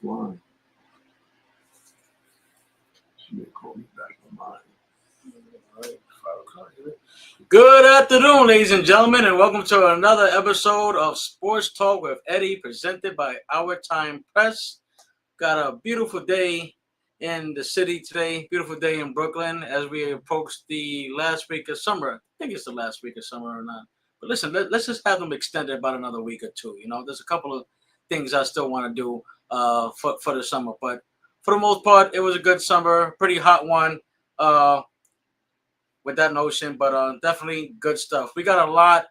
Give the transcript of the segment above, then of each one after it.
offline. She may call me back on mine. All right, 5 o'clock. Good afternoon, ladies and gentlemen, and welcome to another episode of Sports Talk with Eddie, presented by Our Time Press. Got a beautiful day in the city today, beautiful day in Brooklyn as we approach the last week of summer. I think it's the last week of summer or not. But listen, let's just have them extended about another week or two. You know, there's a couple of things I still want to do for the summer. But for the most part, it was a good summer, pretty hot one. With that notion, but definitely good stuff. We got a lot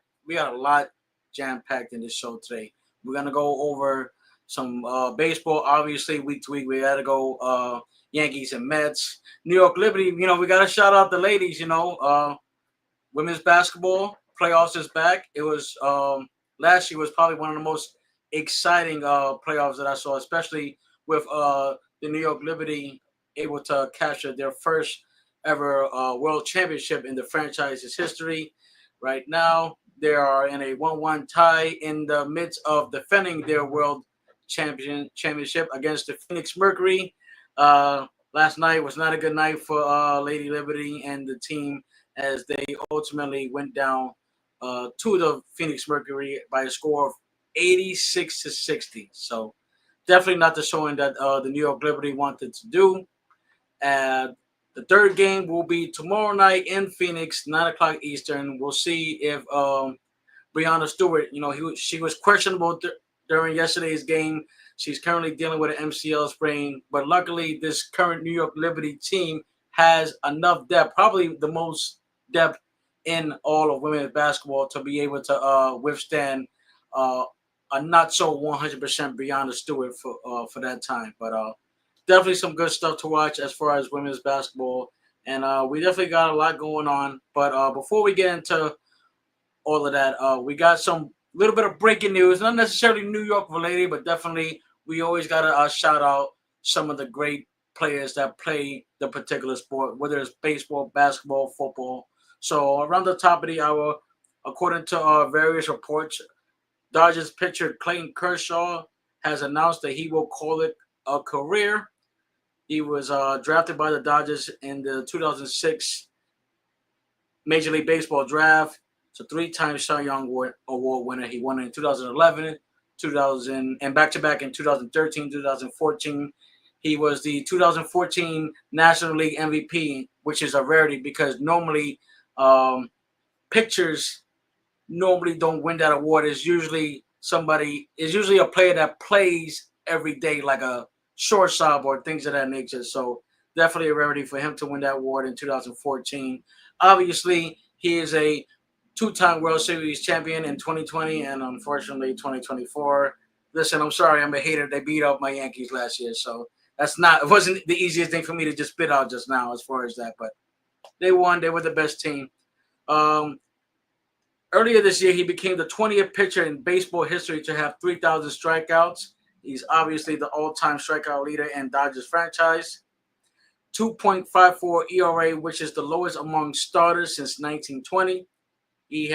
jam-packed in this show today. We're gonna go over some baseball, obviously, week to week. We gotta go Yankees and Mets. New York Liberty, you know, we gotta shout out the ladies, you know. Women's basketball playoffs is back. It was last year was probably one of the most exciting playoffs that I saw, especially with the New York Liberty able to capture their first ever world championship in the franchise's history. Right now, they are in a 1-1 tie in the midst of defending their world championship against the Phoenix Mercury. Last night was not a good night for Lady Liberty and the team as they ultimately went down to the Phoenix Mercury by a score of 86-60. So definitely not the showing that the New York Liberty wanted to do. The third game will be tomorrow night in Phoenix, 9 o'clock Eastern. We'll see if Breanna Stewart, you know, she was questionable during yesterday's game. She's currently dealing with an MCL sprain, but luckily this current New York Liberty team has enough depth, probably the most depth in all of women's basketball, to be able to withstand a not so 100% Breanna Stewart for that time. But definitely some good stuff to watch as far as women's basketball. And we definitely got a lot going on. But before we get into all of that, we got some little bit of breaking news. Not necessarily New York related, but definitely we always got to shout out some of the great players that play the particular sport, whether it's baseball, basketball, football. So around the top of the hour, according to various reports, Dodgers pitcher Clayton Kershaw has announced that he will call it a career. He was drafted by the Dodgers in the 2006 Major League Baseball draft. It's a 3-time Cy Young Award winner. He won in 2011, 2000, and back-to-back in 2013, 2014. He was the 2014 National League MVP, which is a rarity because normally pitchers normally don't win that award. It's usually a player that plays every day, like a shortstop or things of that nature. So definitely a rarity for him to win that award in 2014. Obviously, he is a 2-time World Series champion in 2020 and unfortunately 2024. Listen, I'm sorry, I'm a hater. They beat up my Yankees last year, so it wasn't the easiest thing for me to just spit out just now as far as that, but they won. They were the best team. Earlier this year, he became the 20th pitcher in baseball history to have 3,000 strikeouts. He's obviously the all-time strikeout leader in Dodgers franchise. 2.54 ERA, which is the lowest among starters since 1920. He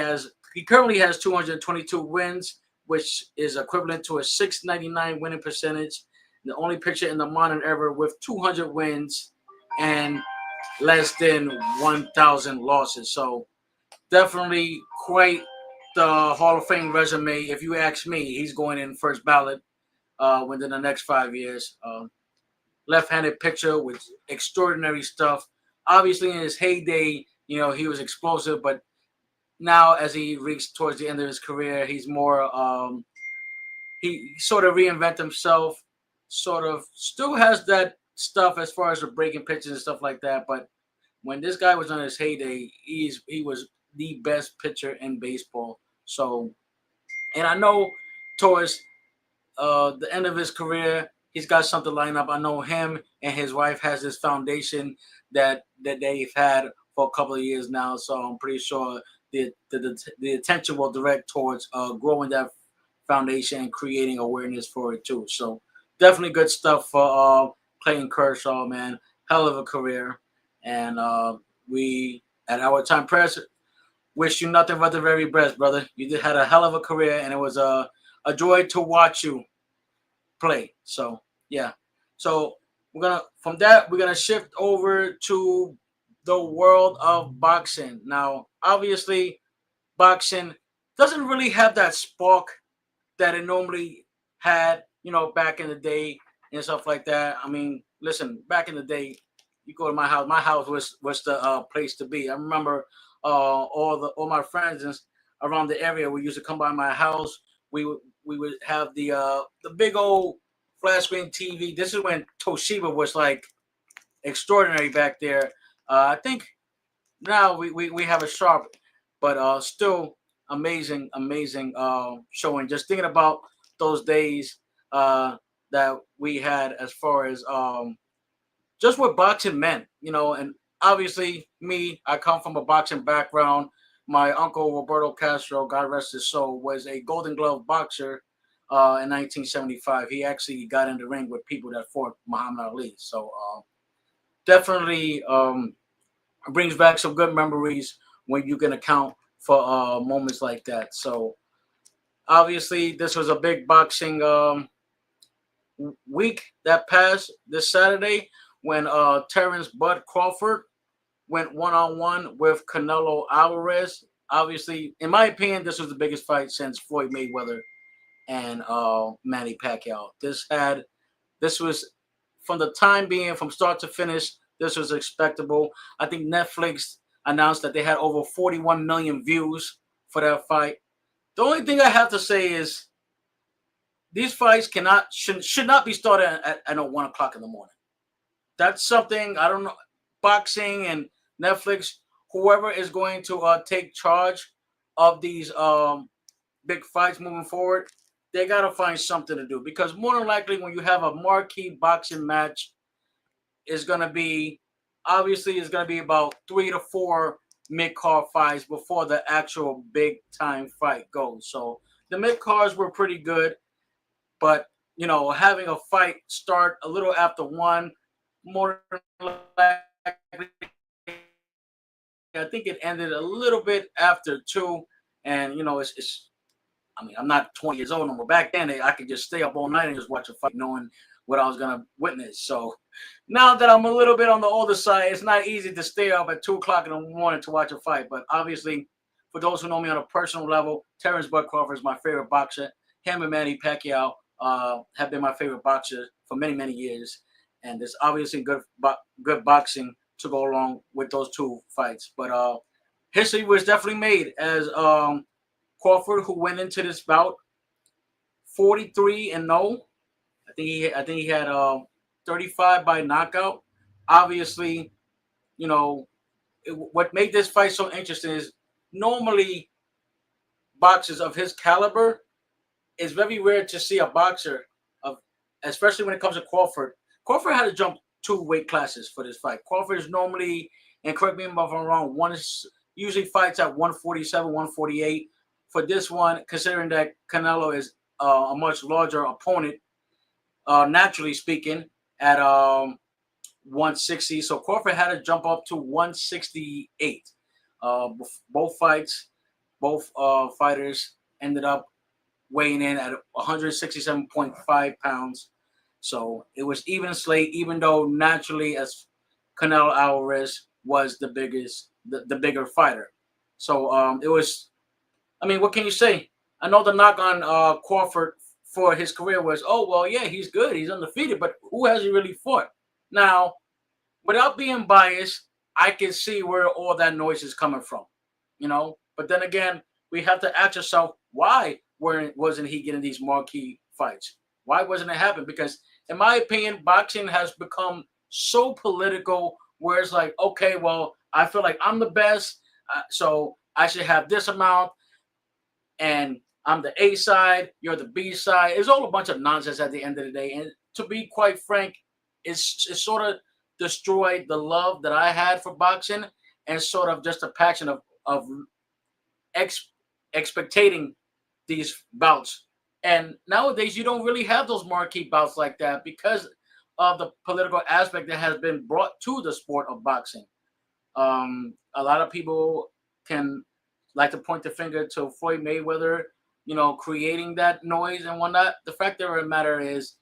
currently has 222 wins, which is equivalent to a .699 winning percentage. The only pitcher in the modern era with 200 wins and less than 1,000 losses. So definitely quite the Hall of Fame resume. If you ask me, he's going in first ballot within the next 5 years. Left-handed pitcher with extraordinary stuff. Obviously, in his heyday, you know, he was explosive, but now as he reached towards the end of his career, he's more he sort of reinvented himself, sort of still has that stuff as far as the breaking pitches and stuff like that. But when this guy was on his heyday, he was the best pitcher in baseball. So, and I know towards the end of his career, he's got something lined up. I know him and his wife has this foundation that they've had for a couple of years now. So I'm pretty sure the attention will direct towards growing that foundation and creating awareness for it too. So definitely good stuff for Clayton Kershaw, man. Hell of a career. And we, at Our Time Press, wish you nothing but the very best, brother. You had a hell of a career, and it was a joy to watch you play. So Yeah. So we're gonna shift over to the world of boxing. Now, obviously, boxing doesn't really have that spark that it normally had, back in the day and stuff like that. I mean, listen, back in the day, you go to my house. My house was the place to be. I remember all my friends around the area. We used to come by my house. We would have the big old flat screen TV. This is when Toshiba was like extraordinary back there. I think now we have a sharp, but still amazing showing. Just thinking about those days that we had as far as just what boxing meant, and obviously me, I come from a boxing background. My uncle Roberto Castro, God rest his soul, was a Golden Glove boxer in 1975. He actually got in the ring with people that fought Muhammad Ali. So definitely brings back some good memories when you can account for moments like that. So obviously, this was a big boxing week that passed this Saturday when Terrence Bud Crawford went 1-on-1 with Canelo Alvarez. Obviously, in my opinion, this was the biggest fight since Floyd Mayweather and Manny Pacquiao. This was, from the time being, from start to finish, this was expectable. I think Netflix announced that they had over 41 million views for that fight. The only thing I have to say is these fights should not be started at 1 o'clock in the morning. That's something I don't know. Boxing and Netflix, whoever is going to take charge of these big fights moving forward, they gotta find something to do, because more than likely when you have a marquee boxing match, is gonna be obviously it's gonna be about 3 to 4 mid card fights before the actual big time fight goes. So the mid cards were pretty good, but having a fight start a little after one, more than likely, I think it ended a little bit after two, and it's I mean, I'm not 20 years old no more. Back then, I could just stay up all night and just watch a fight, knowing what I was gonna witness. So now that I'm a little bit on the older side, it's not easy to stay up at 2 o'clock in the morning to watch a fight. But obviously, for those who know me on a personal level, Terrence Bud Crawford is my favorite boxer. Him and Manny Pacquiao have been my favorite boxer for many years, and there's obviously good boxing to go along with those two fights. But history was definitely made as Crawford, who went into this bout 43-0. I think he had 35 by knockout. Obviously, what made this fight so interesting is normally boxers of his caliber, it's very rare to see a boxer of, especially when it comes to Crawford. Crawford had to jump 2 weight classes for this fight. Crawford is normally, and correct me if I'm wrong, usually fights at 147, 148. For this one, considering that Canelo is a much larger opponent, naturally speaking, at 160, so Crawford had to jump up to 168. Both fights, both fighters ended up weighing in at 167.5 pounds. So it was even slate, even though naturally as Canelo Alvarez was the bigger fighter. So it was. I mean, what can you say? I know the knock on Crawford for his career was, oh well, yeah, he's good, he's undefeated, but who has he really fought? Now, without being biased, I can see where all that noise is coming from, But then again, we have to ask ourselves, why wasn't he getting these marquee fights? Why wasn't it happening? Because, in my opinion, boxing has become so political, where it's like, okay, well, I feel like I'm the best, so I should have this amount, and I'm the A side, you're the B side. It's all a bunch of nonsense at the end of the day. And to be quite frank, it's sort of destroyed the love that I had for boxing, and sort of just a passion of ex, expectating these bouts. And nowadays, you don't really have those marquee bouts like that because of the political aspect that has been brought to the sport of boxing. A lot of people can like to point the finger to Floyd Mayweather, creating that noise and whatnot. The fact of the matter is,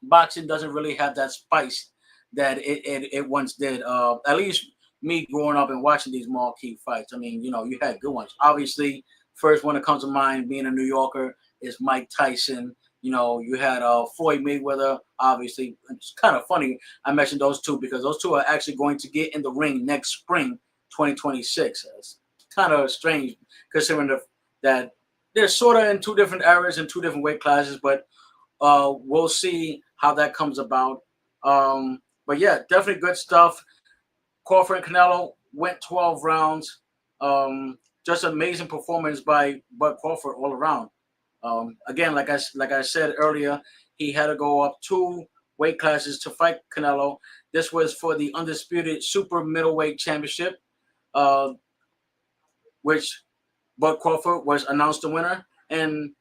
boxing doesn't really have that spice that it once did. At least me growing up and watching these marquee fights. I mean, you had good ones. Obviously, first one that comes to mind, being a New Yorker, is Mike Tyson. You had Floyd Mayweather. Obviously, it's kind of funny I mentioned those two because those two are actually going to get in the ring next spring, 2026. It's kind of strange considering that they're sort of in two different eras and two different weight classes, but we'll see how that comes about. But yeah, definitely good stuff. Crawford and Canelo went 12 rounds. Just amazing performance by Bud Crawford all around. Again, like I said earlier, he had to go up two weight classes to fight Canelo. This was for the undisputed super middleweight championship, uh, which Bud Crawford was announced the winner, and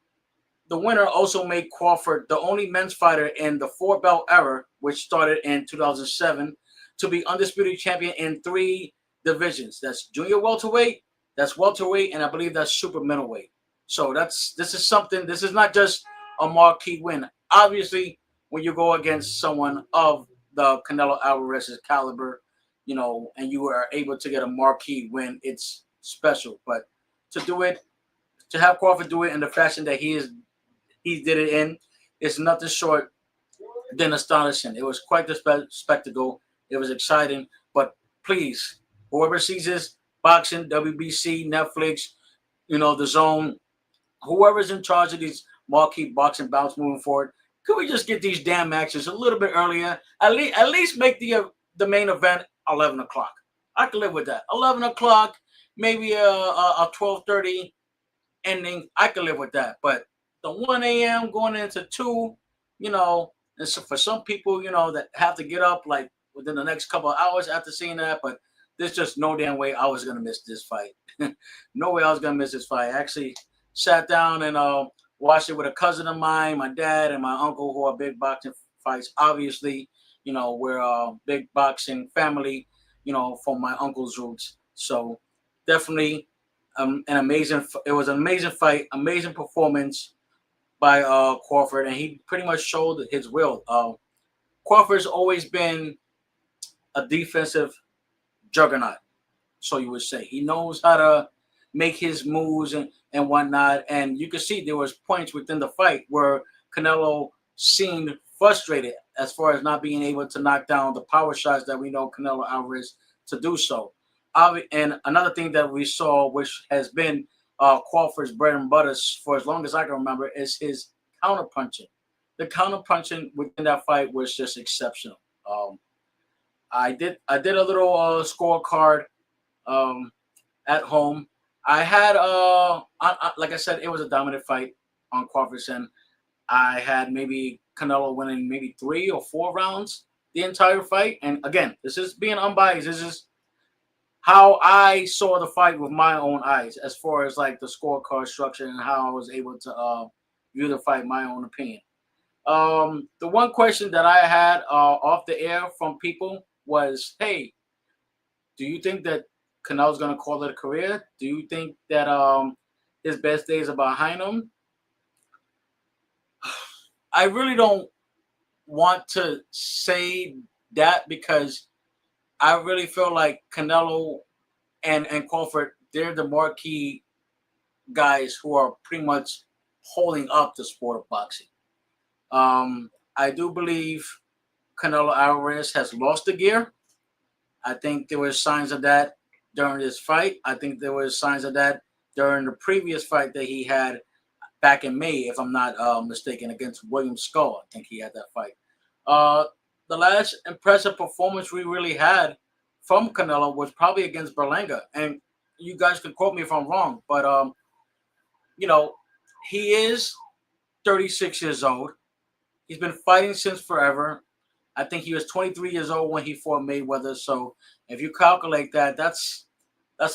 the winner also made Crawford the only men's fighter in the four belt era, which started in 2007, to be undisputed champion in three divisions. That's junior welterweight, that's welterweight, and I believe that's super middleweight. So this is something. This is not just a marquee win. Obviously, when you go against someone of the Canelo Alvarez's caliber, and you are able to get a marquee win, it's special. But to do it, to have Crawford do it in the fashion that he did it in, it's nothing short than astonishing. It was quite the spectacle. It was exciting. But please, whoever sees this, boxing, WBC, Netflix, the Zone, whoever's in charge of these marquee boxing bouts moving forward, could we just get these damn matches a little bit earlier? At least make the main event 11 o'clock. I can live with that. 11 o'clock, maybe a 12:30 ending. I can live with that. But the 1 a.m. going into 2, and so for some people, that have to get up like within the next couple of hours after seeing that. But there's just no damn way I was gonna miss this fight. No way I was gonna miss this fight. I actually sat down and watched it with a cousin of mine, my dad, and my uncle, who are big boxing fights. Obviously, we're a big boxing family. From my uncle's roots. So definitely it was an amazing fight, amazing performance by Crawford, and he pretty much showed his will. Crawford's always been a defensive juggernaut, so you would say. He knows how to make his moves and whatnot, and you could see there was points within the fight where Canelo seemed frustrated as far as not being able to knock down the power shots that we know Canelo Alvarez to do so. And another thing that we saw, which has been Crawford's bread and butter for as long as I can remember, is his counterpunching. The counterpunching within that fight was just exceptional. I did a little scorecard um, at home. I had like I said, it was a dominant fight on Crawford's end. I had maybe Canelo winning maybe 3 or 4 rounds the entire fight. And again, this is being unbiased. This is how I saw the fight with my own eyes, as far as like the scorecard structure and how I was able to view the fight, my own opinion. The one question that I had off the air from people was, "Hey, do you think that Canelo's gonna call it a career? Do you think that his best days are behind him?" I really don't want to say that because I really feel like Canelo and Crawford, they're the marquee guys who are pretty much holding up the sport of boxing. I do believe Canelo Alvarez has lost the gear. I think there were signs of that during this fight. I think there were signs of that during the previous fight that he had back in May, if I'm not mistaken, against William Skull. I think he had that fight. Uh, the last impressive performance we really had from Canelo was probably against Berlanga. And you guys can quote me if I'm wrong, but you know, he is 36 years old. He's been fighting since forever. I think he was 23 years old when he fought Mayweather. So if you calculate that, that's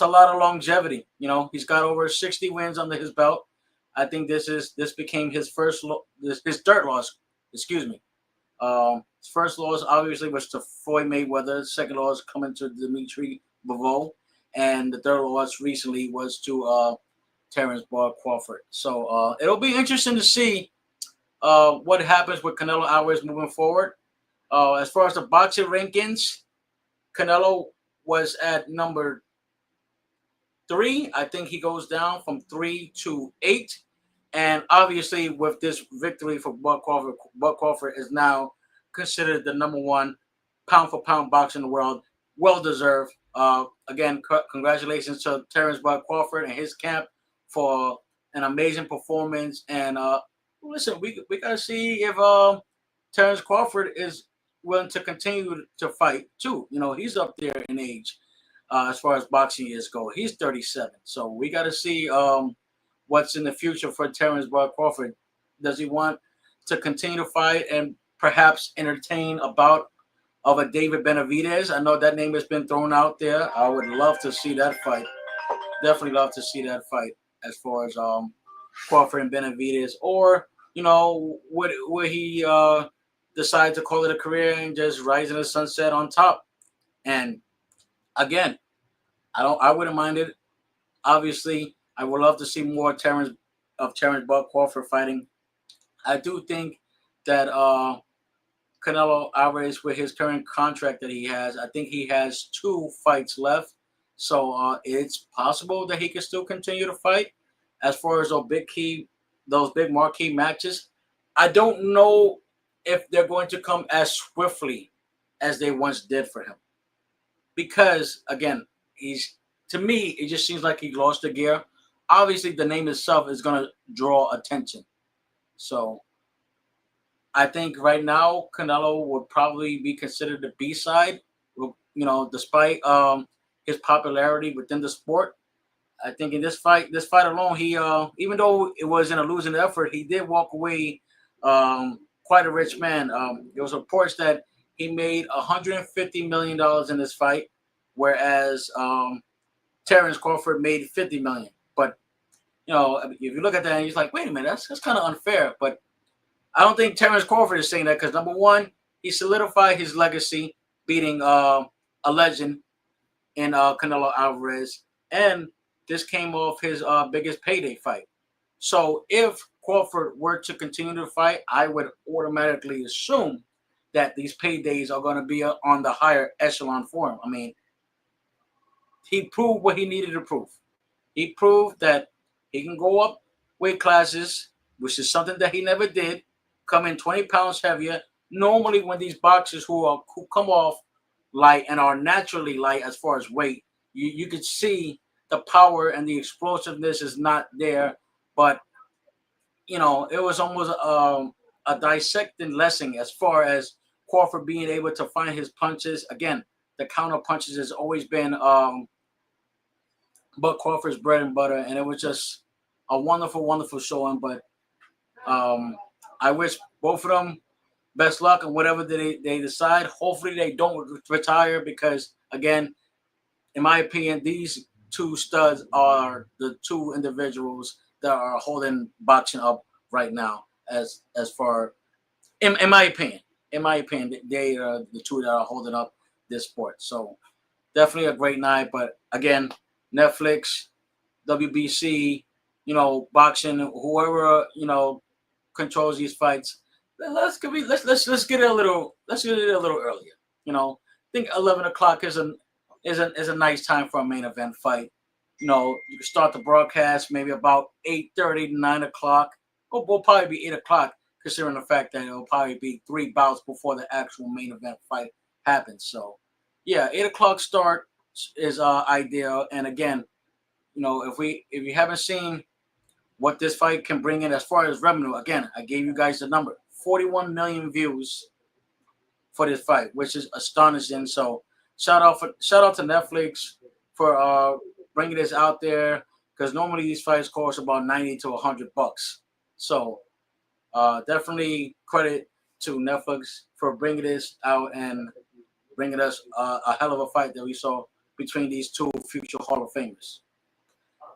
a lot of longevity. He's got over 60 wins under his belt. I think this became his his third loss. Excuse me. His first loss obviously was to Floyd Mayweather. Second loss coming to Dimitri Bivol, and the third loss recently was to Terrence Bud Crawford. So it'll be interesting to see what happens with Canelo Alvarez moving forward. As far as the boxing rankings, Canelo was at number 3. I think he goes down from 3 to 8. And obviously, with this victory for Bud Crawford is now considered the number 1 pound for pound boxer in the world. Well deserved. Again, congratulations to Terrence Bud Crawford and his camp for an amazing performance. And listen, we gotta see if Terrence Crawford is willing to continue to fight too. He's up there in age as far as boxing years go. He's 37, so we got to see what's in the future for Terrence Bud Crawford. Does he want to continue to fight and perhaps entertain a bout of a David Benavidez? I know that name has been thrown out there. I would love to see that fight. Definitely love to see that fight as far as Crawford and Benavidez, or would he decide to call it a career and just rise in the sunset on top? And again, I wouldn't mind it. Obviously, I would love to see more Terrence Bud Crawford fighting. I do think that Canelo Alvarez, with his current contract that he has, I think he has 2 fights left. So it's possible that he can still continue to fight. As far as those big marquee matches, I don't know if they're going to come as swiftly as they once did for him. Because again, to me, it just seems like he lost the gear. Obviously, the name itself is going to draw attention. So I think right now Canelo would probably be considered the B side. Despite his popularity within the sport, I think in this fight alone, he even though it was in a losing effort, he did walk away quite a rich man. There was reports that he made $150 million in this fight, whereas Terrence Crawford made $50 million. But if you look at that, and he's like, wait a minute, that's kind of unfair. But I don't think Terrence Crawford is saying that because number one, he solidified his legacy, beating a legend in Canelo Alvarez, and this came off his biggest payday fight. So if Crawford were to continue to fight, I would automatically assume that these paydays are going to be on the higher echelon for him. I mean, he proved what he needed to prove. He proved that he can go up weight classes, which is something that he never did, come in 20 pounds heavier. Normally, when these boxers who come off light and are naturally light as far as weight, you could see the power and the explosiveness is not there. But, it was almost a dissecting lesson as far as Crawford being able to find his punches. Again, the counter punches has always been Bud Crawford's bread and butter, and it was just a wonderful, wonderful showing. But I wish both of them best luck and whatever they decide. Hopefully they don't retire because, again, in my opinion, these 2 studs are the 2 individuals that are holding boxing up right now. As far, in my opinion, they are the 2 that are holding up this sport. So definitely a great night. But again, Netflix, WBC, boxing, whoever controls these fights. Let's get it a little earlier. I think 11 o'clock is a nice time for a main event fight. You can start the broadcast maybe about 8:30 to 9 o'clock. Will probably be 8 o'clock, considering the fact that it will probably be 3 bouts before the actual main event fight happens. So, yeah, 8 o'clock start is ideal. And again, if you haven't seen what this fight can bring in as far as revenue, again, I gave you guys the number: 41 million views for this fight, which is astonishing. So, shout out to Netflix for bringing this out there, because normally these fights cost about $90 to $100. So definitely credit to Netflix for bringing this out and bringing us a hell of a fight that we saw between these 2 future Hall of Famers.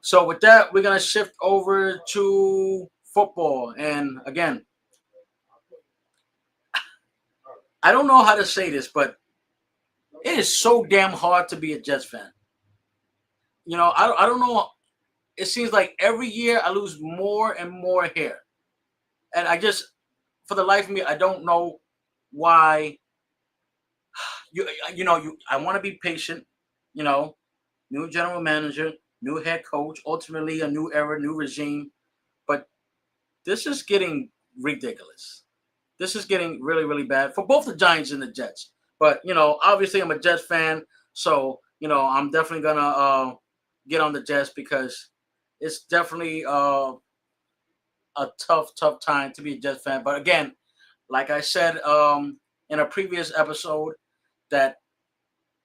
So with that, we're going to shift over to football. And again, I don't know how to say this, but it is so damn hard to be a Jets fan. I don't know. It seems like every year I lose more and more hair. And I just, for the life of me, I don't know why you I want to be patient, you know, new general manager, new head coach, ultimately a new era, new regime, but this is getting ridiculous. This is getting really, really bad for both the Giants and the Jets. But obviously, I'm a Jets fan, so I'm definitely gonna get on the Jets because it's definitely a tough, tough time to be a Jets fan. But again, like I said in a previous episode, that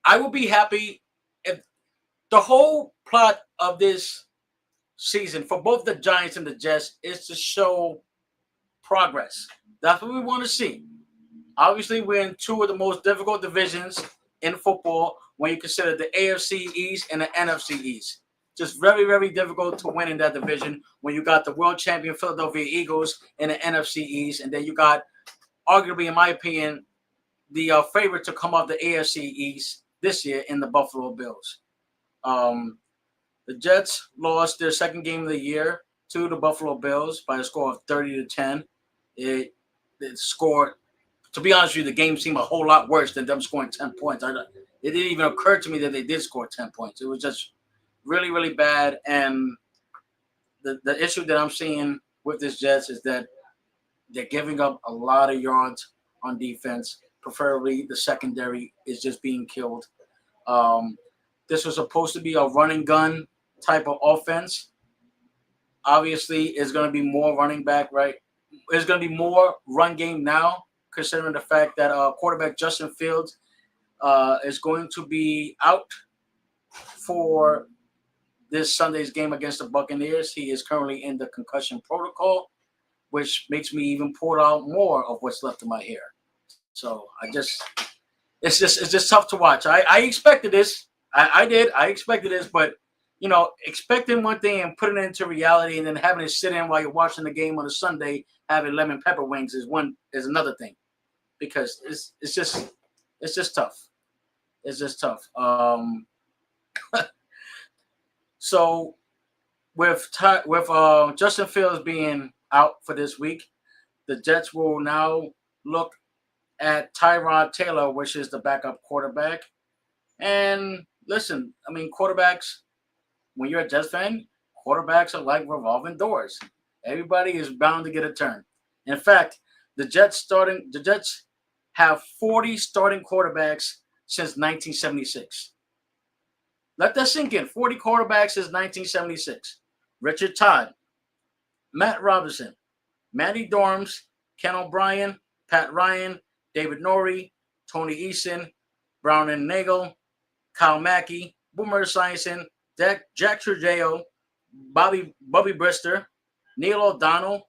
I will be happy if the whole plot of this season for both the Giants and the Jets is to show progress. That's what we want to see. Obviously, we're in two of the most difficult divisions in football when you consider the AFC East and the NFC East. Just very, very difficult to win in that division when you got the world champion Philadelphia Eagles in the NFC East, and then you got, arguably, in my opinion, the favorite to come off the AFC East this year in the Buffalo Bills. The Jets lost their second game of the year to the Buffalo Bills by a score of 30-10. It scored. To be honest with you, the game seemed a whole lot worse than them scoring 10 points. It didn't even occur to me that they did score 10 points. It was just really, really bad. And the issue that I'm seeing with this Jets is that they're giving up a lot of yards on defense. Preferably, the secondary is just being killed. This was supposed to be a run and gun type of offense. Obviously, it's going to be more running back, right? It's going to be more run game now, considering the fact that quarterback Justin Fields is going to be out for this Sunday's game against the Buccaneers. He is currently in the concussion protocol, which makes me even pour out more of what's left of my hair. So it's just tough to watch. I expected this. I did. I expected this, but expecting one thing and putting it into reality, and then having to sit in while you're watching the game on a Sunday, having lemon pepper wings is another thing, because it's just tough. It's just tough. So with Justin Fields being out for this week, the Jets will now look at Tyrod Taylor, which is the backup quarterback. And listen, I mean, quarterbacks, when you're a Jets fan, quarterbacks are like revolving doors. Everybody is bound to get a turn. In fact, the Jets have 40 starting quarterbacks since 1976. Let that sink in. 40 quarterbacks since 1976. Richard Todd, Matt Robinson, Matty Dorms, Ken O'Brien, Pat Ryan, David Norrie, Tony Eason, Brown and Nagel, Kyle Mackey, Boomer Esiason, Jack Trujillo, Bobby Brister, Neil O'Donnell,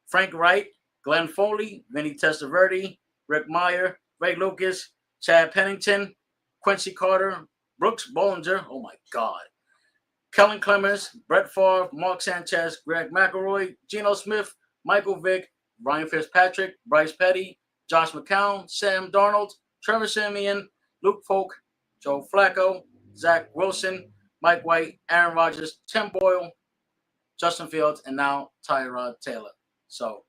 Frank Wright, Glenn Foley, Vinny Testaverde, Rick Meyer, Ray Lucas, Chad Pennington, Quincy Carter, Brooks Bollinger, oh my God, Kellen Clemens, Brett Favre, Mark Sanchez, Greg McElroy, Geno Smith, Michael Vick, Ryan Fitzpatrick, Bryce Petty, Josh McCown, Sam Darnold, Trevor Siemian, Luke Falk, Joe Flacco, Zach Wilson, Mike White, Aaron Rodgers, Tim Boyle, Justin Fields, and now Tyrod Taylor. So,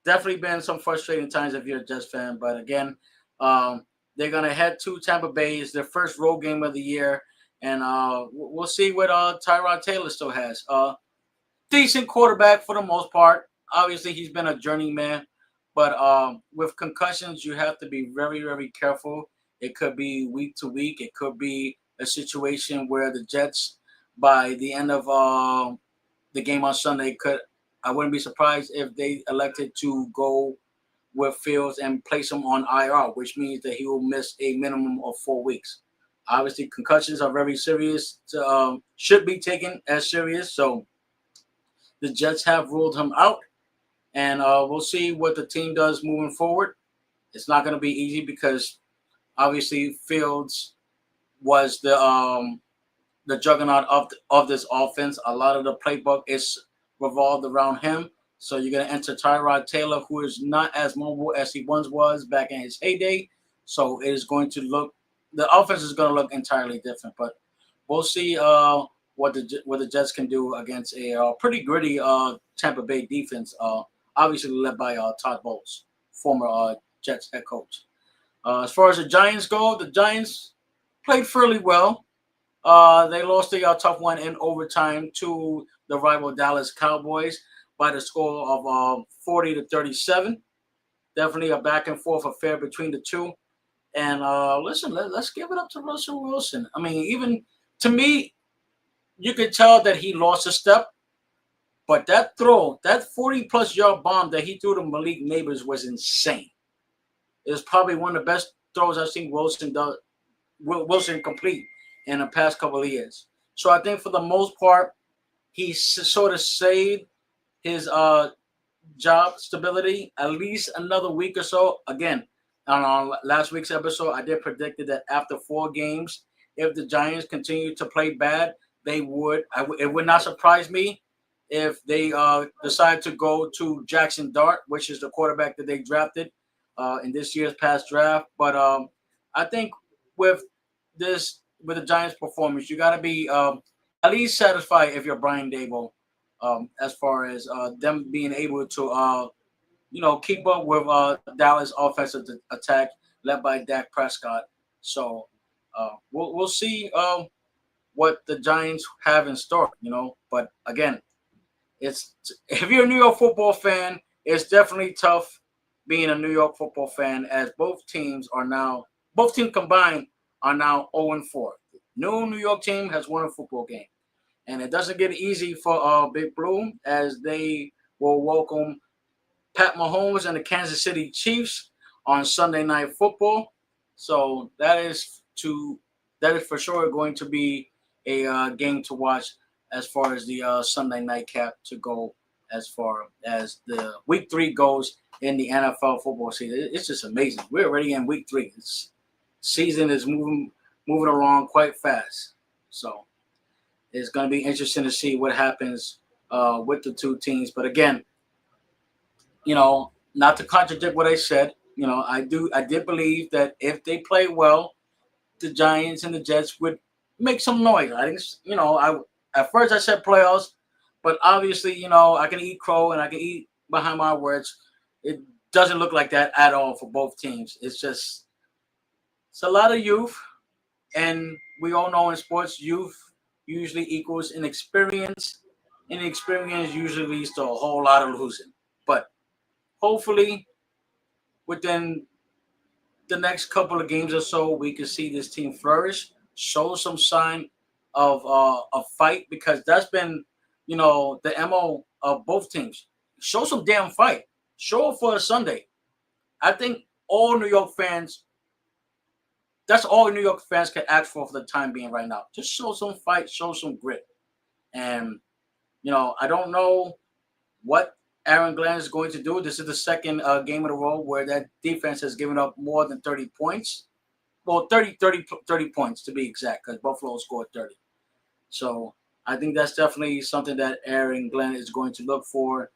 definitely been some frustrating times if you're a Jets fan. But again, they're going to head to Tampa Bay. It's their first road game of the year. And we'll see what Tyrod Taylor still has. Decent quarterback for the most part. Obviously, he's been a journeyman. But with concussions, you have to be very, very careful. It could be week to week. It could be a situation where the Jets, by the end of the game on Sunday, I wouldn't be surprised if they elected to go with Fields and place him on IR, which means that he will miss a minimum of 4 weeks. Obviously, concussions are very serious, should be taken as serious. So the Jets have ruled him out, and we'll see what the team does moving forward. It's not going to be easy because obviously Fields was the juggernaut of this offense. A lot of the playbook is revolved around him. So you're going to enter Tyrod Taylor, who is not as mobile as he once was back in his heyday. So it is going to look – the offense is going to look entirely different. But we'll see what the Jets can do against a pretty gritty Tampa Bay defense. obviously led by Todd Bowles, former Jets head coach. As far as the Giants go, the Giants played fairly well. They lost a tough one in overtime to the rival Dallas Cowboys by the score of 40-37. Definitely a back and forth affair between the two. And listen, let's give it up to Russell Wilson. I mean, even to me, you could tell that he lost a step, but that throw, that 40 plus yard bomb that he threw to Malik Neighbors was insane. It was probably one of the best throws I've seen Wilson complete in the past couple of years. So I think for the most part, he sort of saved his job stability at least another week or so. Again, on last week's episode, I did predicted that after 4 games, if the Giants continue to play bad, they would. It would not surprise me if they decide to go to Jackson Dart, which is the quarterback that they drafted in this year's past draft. But I think with with the Giants' performance, you got to be at least satisfied if you're Brian Dable, as far as them being able to keep up with Dallas' offensive attack led by Dak Prescott. So we'll see what the Giants have in store. But again, it's if you're a New York football fan, it's definitely tough being a New York football fan as both teams combined are now 0-4. No New York team has won a football game. And it doesn't get easy for Big Blue as they will welcome Pat Mahomes and the Kansas City Chiefs on Sunday Night Football. So that is for sure going to be a game to watch as far as the Sunday night cap to go as far as the week 3 goes in the NFL football season. It's just amazing. We're already in week 3. Season is moving along quite fast. So it's going to be interesting to see what happens with the two teams. But again, not to contradict what I said, I did believe that if they play well, the Giants and the Jets would make some noise. I think, at first I said playoffs, but obviously, I can eat crow and I can eat behind my words. It doesn't look like that at all for both teams. It's a lot of youth, and we all know in sports, youth usually equals inexperience. Inexperience usually leads to a whole lot of losing. But hopefully, within the next couple of games or so, we can see this team flourish, show some sign of a fight, because that's been, the MO of both teams. Show some damn fight. Show it for a Sunday. I think all New York fans, that's all New York fans can ask for the time being right now. Just show some fight, show some grit. And, I don't know what Aaron Glenn is going to do. This is the second game in a row where that defense has given up more than 30 points. Well, 30 points to be exact, because Buffalo scored 30. So I think that's definitely something that Aaron Glenn is going to look for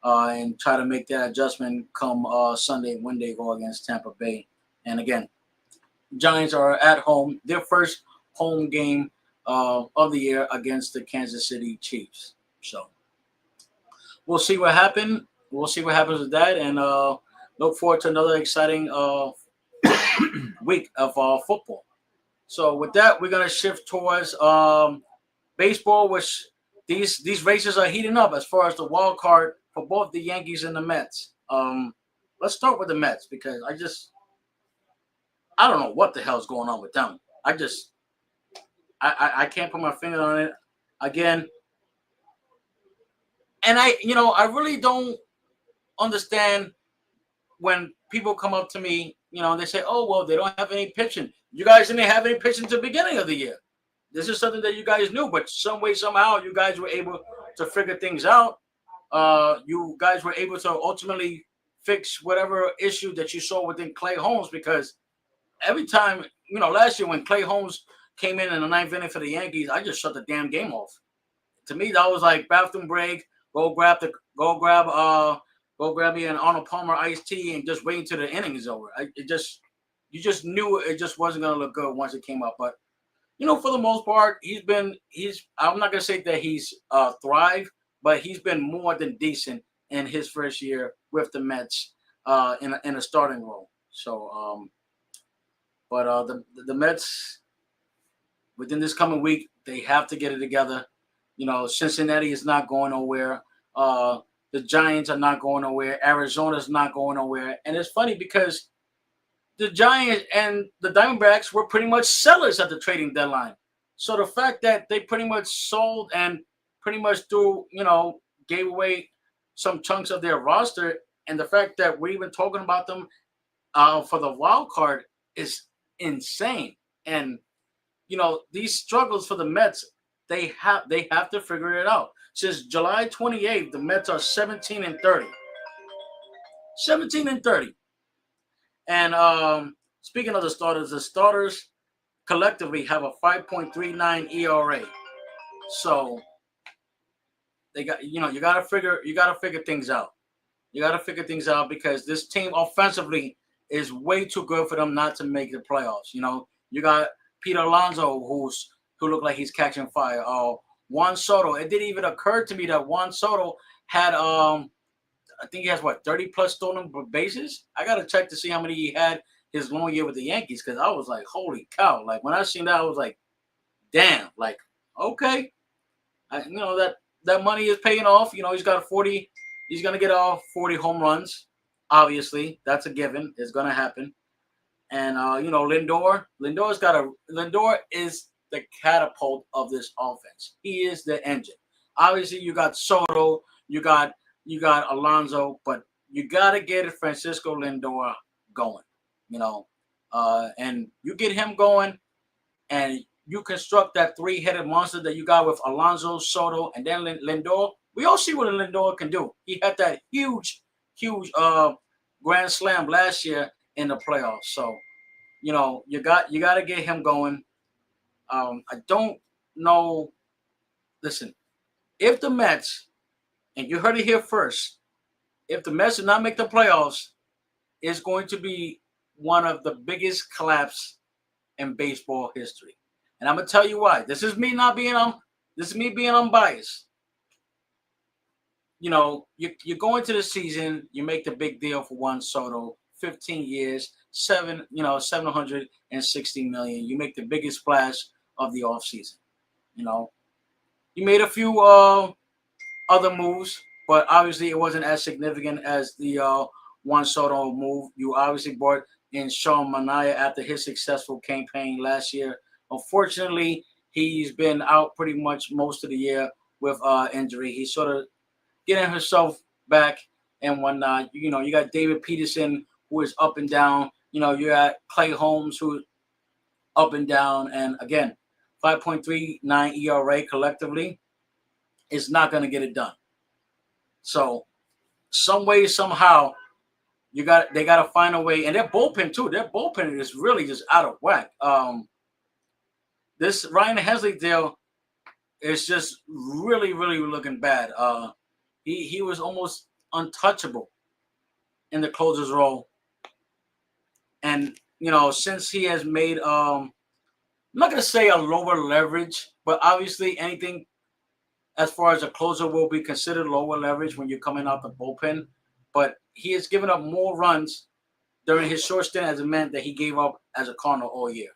and try to make that adjustment come Sunday when they go against Tampa Bay. And again, Giants are at home, their first home game of the year against the Kansas City Chiefs. So we'll see what happens. We'll see what happens with that, and look forward to another exciting week of football. So with that, we're gonna shift towards baseball, which these races are heating up as far as the wild card for both the Yankees and the Mets. Let's start with the Mets because I don't know what the hell's going on with them. I can't put my finger on it again. And I really don't understand when people come up to me, they say, oh, well, they don't have any pitching. You guys didn't have any pitching at the beginning of the year. This is something that you guys knew, but some way, somehow, you guys were able to figure things out. You guys were able to ultimately fix whatever issue that you saw within Clay Holmes, because every time, last year when Clay Holmes came in the ninth inning for the Yankees, I just shut the damn game off. To me, that was like bathroom break. Go grab me an Arnold Palmer iced tea and just wait until the inning is over. You just knew it just wasn't gonna look good once it came up. But for the most part, I'm not gonna say that he's thrived, but he's been more than decent in his first year with the Mets in a starting role. So, but the Mets within this coming week they have to get it together. Cincinnati is not going nowhere. The Giants are not going nowhere. Arizona's not going nowhere. And it's funny because the Giants and the Diamondbacks were pretty much sellers at the trading deadline. So the fact that they pretty much sold and pretty much gave away some chunks of their roster, and the fact that we're even talking about them for the wild card is insane. And these struggles for the Mets, they have to figure it out. Since July 28th, the Mets are 17-30. 17-30. And speaking of the starters collectively have a 5.39 ERA. So they got you got to figure things out. You got to figure things out because this team offensively is way too good for them not to make the playoffs. You got Peter Alonso who looked like he's catching fire. Juan Soto. It didn't even occur to me that Juan Soto had I think he has 30 plus stolen bases. I gotta check to see how many he had his long year with the Yankees because I was like, holy cow! Like when I seen that, I was like, damn! Like okay, that money is paying off. He's got 40. He's gonna get 40 home runs. Obviously, that's a given. It's gonna happen. And Lindor is the catapult of this offense. He is the engine. Obviously, you got Soto, you got Alonso, but you got to get Francisco Lindor going, and you get him going, and you construct that three-headed monster that you got with Alonso, Soto, and then Lindor. We all see what Lindor can do. He had that huge grand slam last year in the playoffs. So, you got to get him going. I don't know. Listen, if the Mets, and you heard it here first, if the Mets do not make the playoffs, it's going to be one of the biggest collapse in baseball history. And I'm gonna tell you why. This is me being unbiased. You go into the season, you make the big deal for Juan Soto, 15 years, 760 million. You make the biggest splash of the offseason. You made a few other moves, but obviously it wasn't as significant as the Juan Soto move. You obviously brought in Sean Manaea after his successful campaign last year. Unfortunately, he's been out pretty much most of the year with injury. He's sort of getting himself back and whatnot. You got David Peterson, who is up and down. You got Clay Holmes, who's up and down. And again, 5.39 ERA collectively is not going to get it done. So some way, somehow, they got to find a way. And their bullpen, too. Their bullpen is really just out of whack. This Ryan Hensley deal is just really, really looking bad. He was almost untouchable in the closer's role. And, since he has made, I'm not going to say a lower leverage, but obviously anything as far as a closer will be considered lower leverage when you're coming out the bullpen. But he has given up more runs during his short stint as a man that he gave up as a Cardinal all year,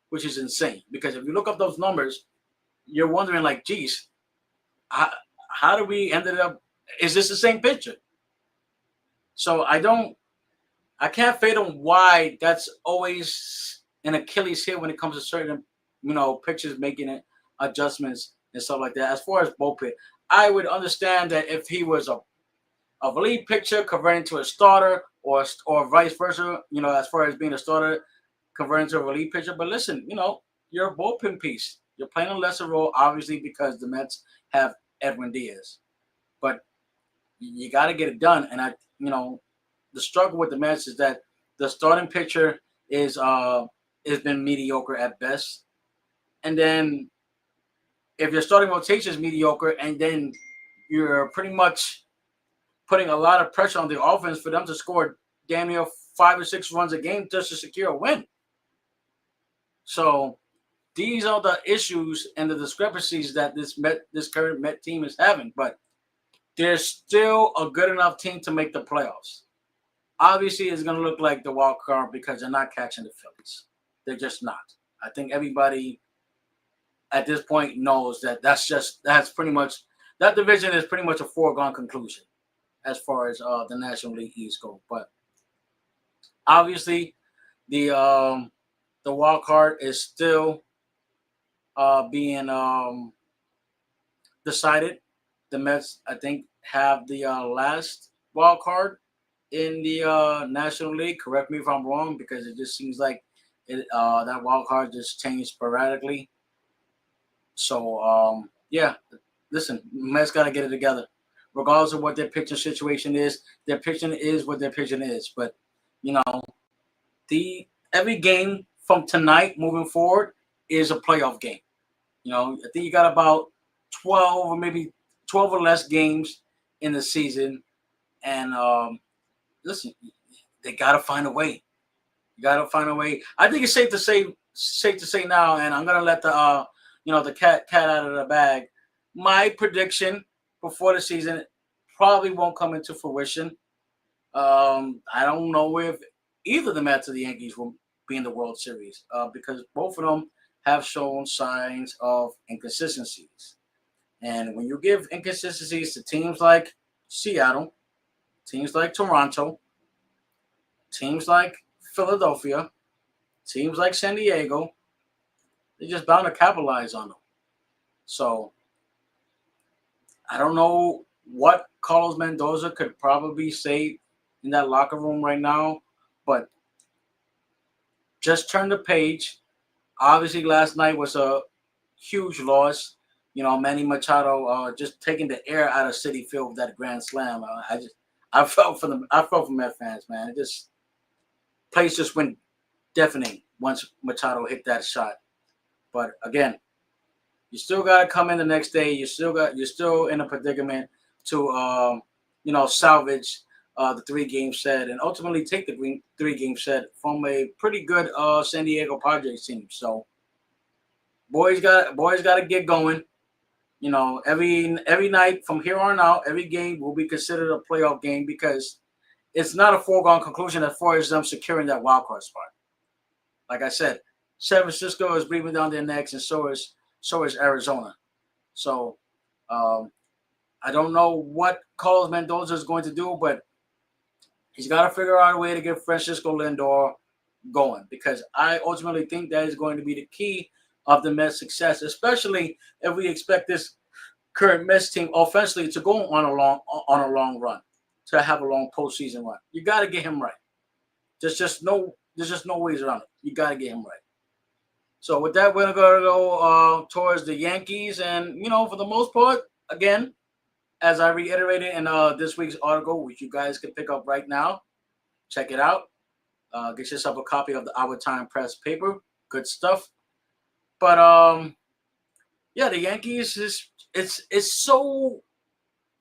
which is insane. Because if you look up those numbers, you're wondering, like, geez, how do we ended up? Is this the same picture? So I can't fathom why that's always an Achilles heel when it comes to certain, pitchers making it adjustments and stuff like that. As far as bullpen, I would understand that if he was a relief pitcher converting to a starter or vice versa, as far as being a starter converting to a relief pitcher. But listen, you're a bullpen piece. You're playing a lesser role, obviously, because the Mets have Edwin Diaz. But you got to get it done. And the struggle with the Mets is that the starting pitcher has been mediocre at best. And then if your starting rotation is mediocre, and then you're pretty much putting a lot of pressure on the offense for them to score damn near 5 or 6 runs a game just to secure a win. So these are the issues and the discrepancies that this current Met team is having. But they're still a good enough team to make the playoffs. Obviously, it's going to look like the wild card because they're not catching the Phillies. They're just not. I think everybody at this point knows that that's pretty much that division is pretty much a foregone conclusion as far as the National League East go. But obviously, the wild card is still being decided. The Mets, I think, have the last wild card in the National League. Correct me if I'm wrong, because it just seems like that wild card just changed sporadically. So yeah, listen, Mets got to get it together, regardless of what their pitching situation is. Their pitching is what their pitching is. But you know, the every game from tonight moving forward is a playoff game. I think you got about 12 or maybe 12 or less games in the season, and listen, they got to find a way. You got to find a way. I think it's safe to say now, and I'm gonna let the cat out of the bag. My prediction before the season probably won't come into fruition. I don't know if either the Mets or the Yankees will be in the World Series because both of them have shown signs of inconsistencies. And when you give inconsistencies to teams like Seattle, teams like Toronto, teams like Philadelphia, teams like San Diego, they're just bound to capitalize on them. So I don't know what Carlos Mendoza could probably say in that locker room right now, but just turn the page. Obviously, last night was a huge loss. Manny Machado just taking the air out of Citi Field with that grand slam. I felt for them. I felt for Met fans, man. It just place just went deafening once Machado hit that shot. But again, you still got to come in the next day. You're still in a predicament to salvage the 3-game set and ultimately take the 3-game set from a pretty good San Diego Padres team. So boys got to get going. Every night from here on out, every game will be considered a playoff game because it's not a foregone conclusion as far as them securing that wild card spot. Like I said, San Francisco is breathing down their necks, and so is Arizona. So I don't know what Carlos Mendoza is going to do, but he's got to figure out a way to get Francisco Lindor going because I ultimately think that is going to be the key of the Mets' success, especially if we expect this current Mets team offensively to go on a long run, to have a long postseason run. You got to get him right. There's just no ways around it. You got to get him right. So with that, we're going to go towards the Yankees, and for the most part, again, as I reiterated in this week's article, which you guys can pick up right now, check it out. Get yourself a copy of the Our Time Press paper. Good stuff. But yeah, the Yankees it's so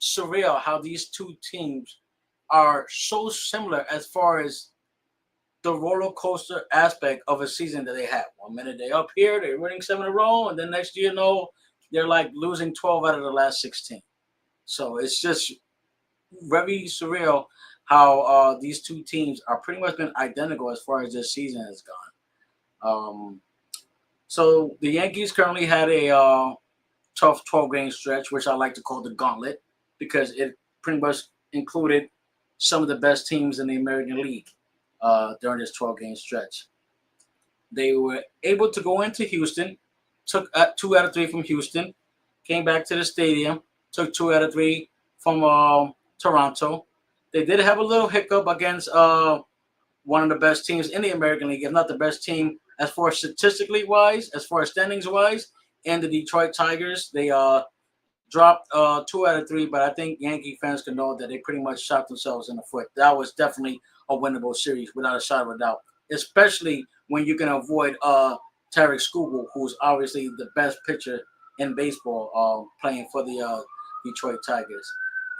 surreal how these two teams are so similar as far as the roller coaster aspect of a season that they have. 1 minute they're up here, they're winning 7 in a row, and then next year, they're like losing 12 out of the last 16. So it's just very surreal how these two teams are pretty much been identical as far as this season has gone. So the Yankees currently had a tough 12-game stretch, which I like to call the gauntlet, because it pretty much included some of the best teams in the American League during this 12-game stretch. They were able to go into Houston, took 2 out of 3 from Houston, came back to the stadium, took 2 out of 3 from Toronto. They did have a little hiccup against one of the best teams in the American League, if not the best team as far as statistically wise, as far as standings wise, and the Detroit Tigers. They dropped 2 out of 3, but I think Yankee fans can know that they pretty much shot themselves in the foot. That was definitely a winnable series without a shot of a doubt, especially when you can avoid Tarek Skubal, who's obviously the best pitcher in baseball, playing for the Detroit Tigers.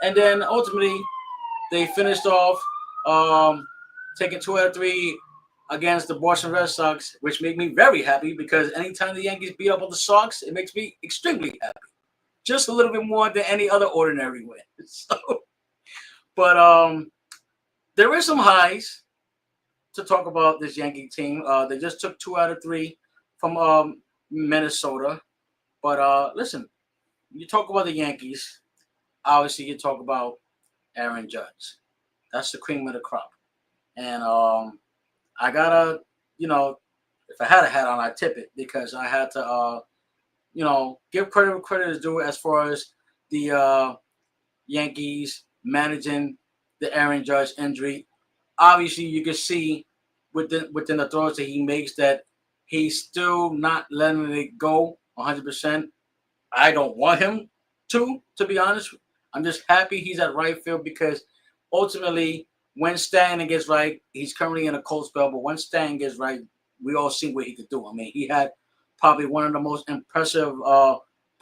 And then ultimately, they finished off taking 2 out of 3 against the Boston Red Sox, which made me very happy because anytime the Yankees beat up on the Sox, it makes me extremely happy. just a little bit more than any other ordinary win. So, but there is some highs to talk about this Yankee team. They just took 2 out of 3 from Minnesota. But listen, you talk about the Yankees. Obviously, you talk about Aaron Judge. That's the cream of the crop. And I gotta, you know, if I had a hat on, I'd tip it because I had to, give credit where credit is due as far as the Yankees managing the Aaron Judge injury. Obviously, you can see within the throws that he makes that he's still not letting it go 100%. I don't want him to be honest. I'm just happy he's at right field because ultimately, when Stanton gets right, he's currently in a cold spell, but when Stanton gets right, we all see what he could do. I mean, he had probably one of the most impressive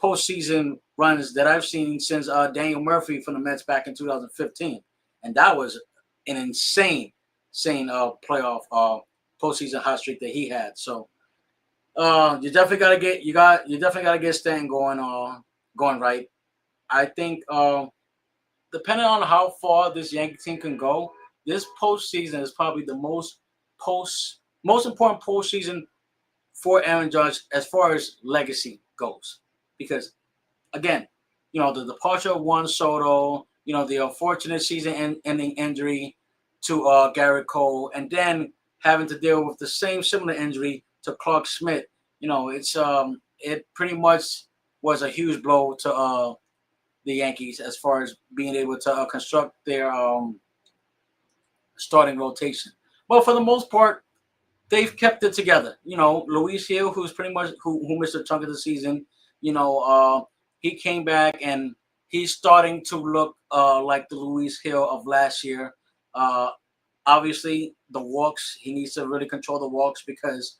postseason runs that I've seen since Daniel Murphy from the Mets back in 2015, and that was an insane playoff postseason hot streak that he had. So you definitely gotta get Stanton going right. I think depending on how far this Yankee team can go, this postseason is probably the most important postseason for Aaron Judge as far as legacy goes. Because again, the departure of Juan Soto, the unfortunate season-ending injury to Garrett Cole, and then having to deal with the same similar injury to Clark Schmidt. It pretty much was a huge blow to the Yankees as far as being able to construct their starting rotation. But for the most part, they've kept it together. Luis Hill, who's pretty much who missed a chunk of the season, he came back and he's starting to look like the Luis Hill of last year. Obviously, the walks, he needs to really control the walks because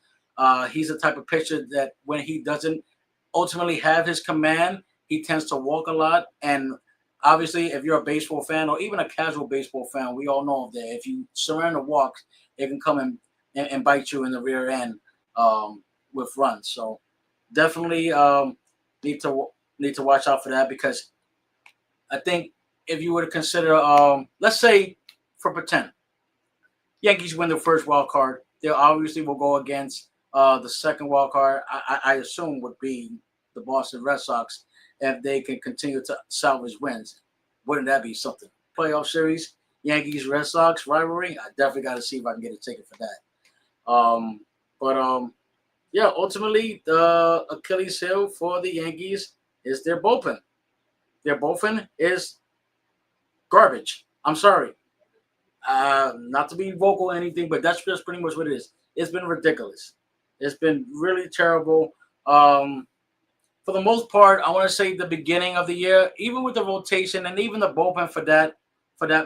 he's the type of pitcher that when he doesn't ultimately have his command, he tends to walk a lot. And obviously, if you're a baseball fan or even a casual baseball fan, we all know that if you surrender walks, it can come and bite you in the rear end with runs. So definitely need to watch out for that because I think if you were to consider, let's say for pretend, Yankees win the first wild card, they obviously will go against the second wild card. I assume would be the Boston Red Sox if they can continue to salvage wins. Wouldn't that be something? Playoff series, Yankees Red Sox rivalry. I definitely got to see if I can get a ticket for that. Yeah, ultimately the Achilles heel for the Yankees is their bullpen. Their bullpen is garbage. I'm sorry. Not to be vocal or anything, but that's just pretty much what it is. It's been ridiculous. It's been really terrible. For the most part, I want to say the beginning of the year, even with the rotation and even the bullpen for that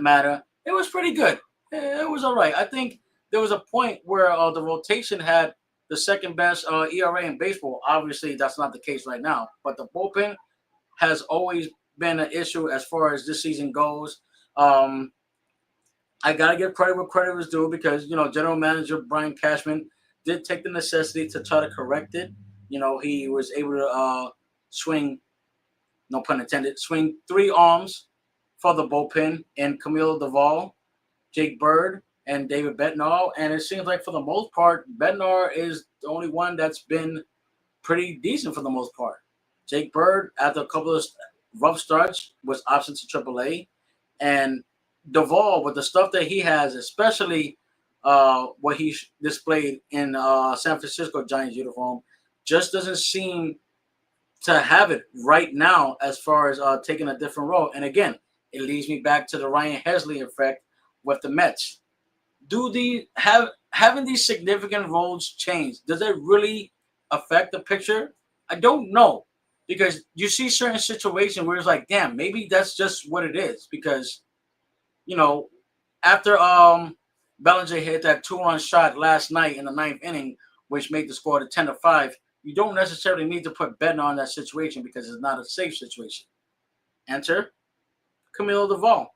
matter, it was pretty good. It was all right. I think there was a point where the rotation had the second best ERA in baseball. Obviously, that's not the case right now, but the bullpen has always been an issue as far as this season goes. I gotta give credit where credit was due because General Manager Brian Cashman did take the necessity to try to correct it. He was able to swing, no pun intended, swing 3 arms for the bullpen in Camilo Doval, Jake Bird, and David Bednar. And it seems like for the most part, Bednar is the only one that's been pretty decent for the most part. Jake Bird, after a couple of rough starts, was optioned to AAA. And Doval, with the stuff that he has, especially what he displayed in San Francisco Giants uniform, just doesn't seem to have it right now as far as taking a different role. And again, it leads me back to the Ryan Hesley effect with the Mets. Having these significant roles change? Does it really affect the picture? I don't know because you see certain situations where it's like, damn, maybe that's just what it is because after Bellinger hit that 2-run shot last night in the 9th inning, which made the score to 10-5, you don't necessarily need to put Bednar in that situation because it's not a safe situation. Enter Camilo Doval.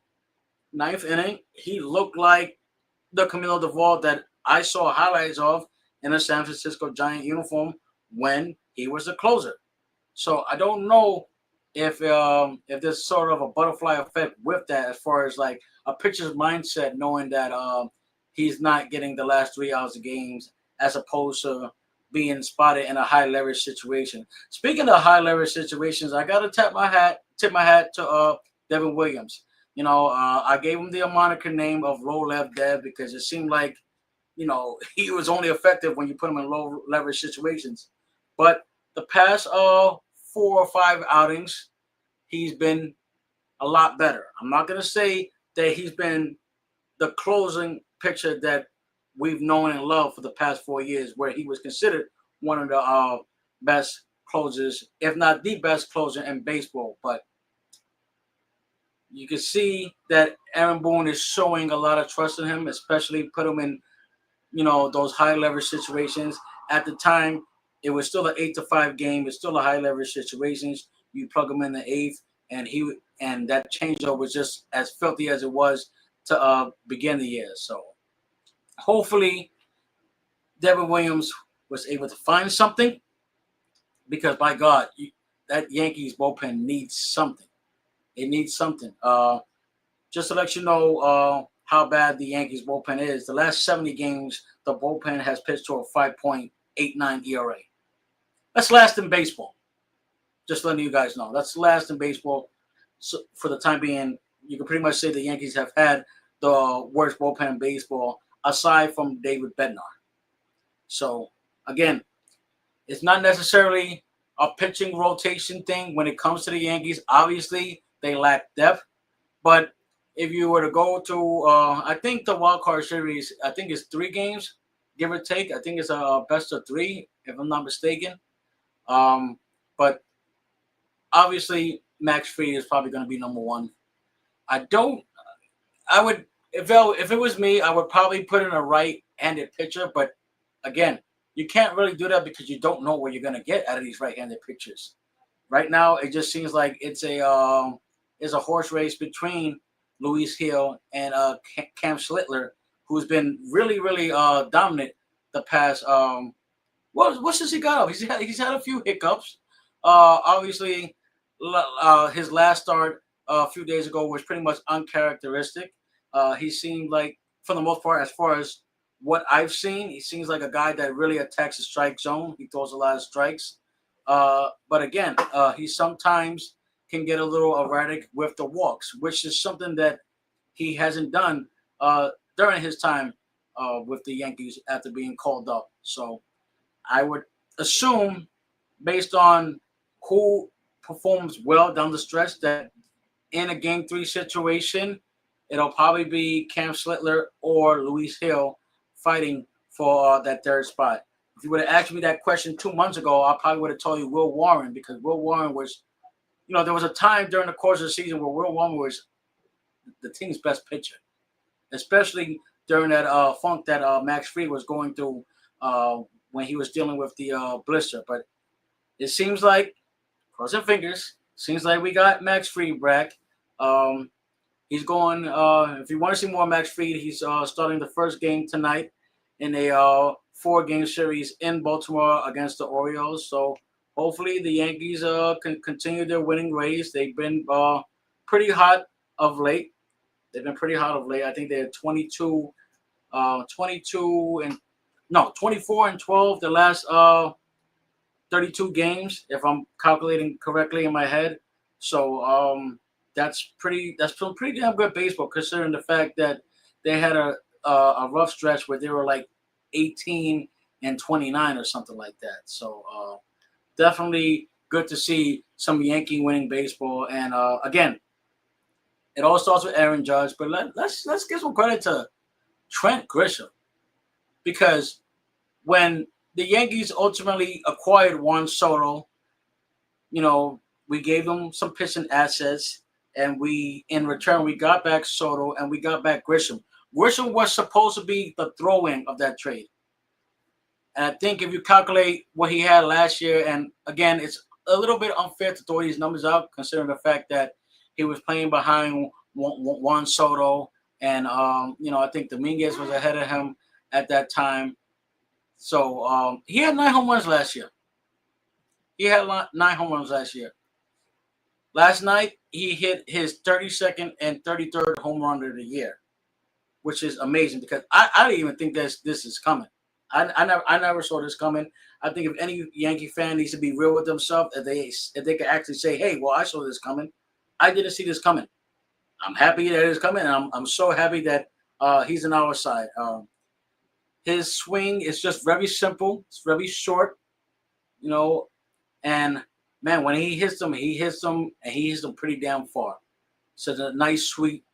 9th inning, he looked like the Camilo Doval that I saw highlights of in a San Francisco Giant uniform when he was the closer. So I don't know if there's sort of a butterfly effect with that, as far as like a pitcher's mindset, knowing that he's not getting the last 3 hours of games, as opposed to being spotted in a high leverage situation. Speaking of high leverage situations, I gotta tip my hat to Devin Williams. I gave him the moniker name of low lev Dev because it seemed like he was only effective when you put him in low leverage situations. But the past 4 or 5 outings, he's been a lot better. I'm not gonna say that he's been the closing pitcher that we've known and loved for the past 4 years, where he was considered one of the best closers, if not the best closer in baseball. But you can see that Aaron Boone is showing a lot of trust in him, especially put him in those high leverage situations. At the time, it was still an 8-5 game. It's still a high leverage situations. You plug him in the eighth, and that changeup was just as filthy as it was to begin the year. So hopefully, Devin Williams was able to find something, because by God, that Yankees bullpen needs something. It needs something. Just to let you know how bad the Yankees bullpen is, the last 70 games, the bullpen has pitched to a 5.89 ERA. That's last in baseball. Just letting you guys know. That's last in baseball. So for the time being, you can pretty much say the Yankees have had the worst bullpen in baseball, aside from David Bednar. So, again, it's not necessarily a pitching rotation thing when it comes to the Yankees. Obviously, they lack depth. But if you were to go to, I think the wild card series, I think it's 3 games, give or take. I think it's a best of 3, if I'm not mistaken. But obviously, Max Fried is probably going to be number 1. If it was me, I would probably put in a right-handed pitcher. But again, you can't really do that because you don't know what you're going to get out of these right-handed pitchers. Right now, it just seems like it's a horse race between Luis Hill and Cam Schlittler, who's been really, really dominant the past. What since he got up? He's had a few hiccups. Obviously, his last start a few days ago was pretty much uncharacteristic. He seemed like, for the most part, as far as what I've seen, he seems like a guy that really attacks the strike zone. He throws a lot of strikes. But again, he sometimes can get a little erratic with the walks, which is something that he hasn't done during his time with the Yankees after being called up. So I would assume, based on who performs well down the stretch, that in a Game 3 situation, it'll probably be Cam Schlittler or Luis Hill fighting for that third spot. If you would have asked me that question 2 months ago, I probably would have told you Will Warren, because Will Warren was, there was a time during the course of the season where Will Warren was the team's best pitcher, especially during that funk that Max Fried was going through when he was dealing with the blister. But it seems like, crossing fingers, seems like we got Max Fried back. He's going, if you want to see more Max Fried, he's starting the first game tonight in a 4-game series in Baltimore against the Orioles. So hopefully the Yankees can continue their winning ways. They've been pretty hot of late. I think they're 24 and 12 the last 32 games, if I'm calculating correctly in my head. So that's some pretty damn good baseball, considering the fact that they had a rough stretch where they were like 18 and 29 or something like that. So definitely good to see some Yankee winning baseball. And again, it all starts with Aaron Judge, but let's give some credit to Trent Grisham, because when the Yankees ultimately acquired Juan Soto, we gave them some pitching assets, and in return, we got back Soto and we got back Grisham. Grisham was supposed to be the throw-in of that trade. And I think if you calculate what he had last year, and again, it's a little bit unfair to throw these numbers out, considering the fact that he was playing behind Juan Soto, and I think Dominguez was ahead of him at that time. So he had 9 home runs last year. Last night he hit his 32nd and 33rd home run of the year, which is amazing because I didn't even think this is coming. I never saw this coming. I think if any Yankee fan needs to be real with themselves, if they could actually say, "Hey, well, I saw this coming. I didn't see this coming." I'm happy that it's coming, and I'm so happy that he's on our side. His swing is just very simple. It's very short, you know, and man, when and he hits them pretty damn far. So it's a nice, sweet,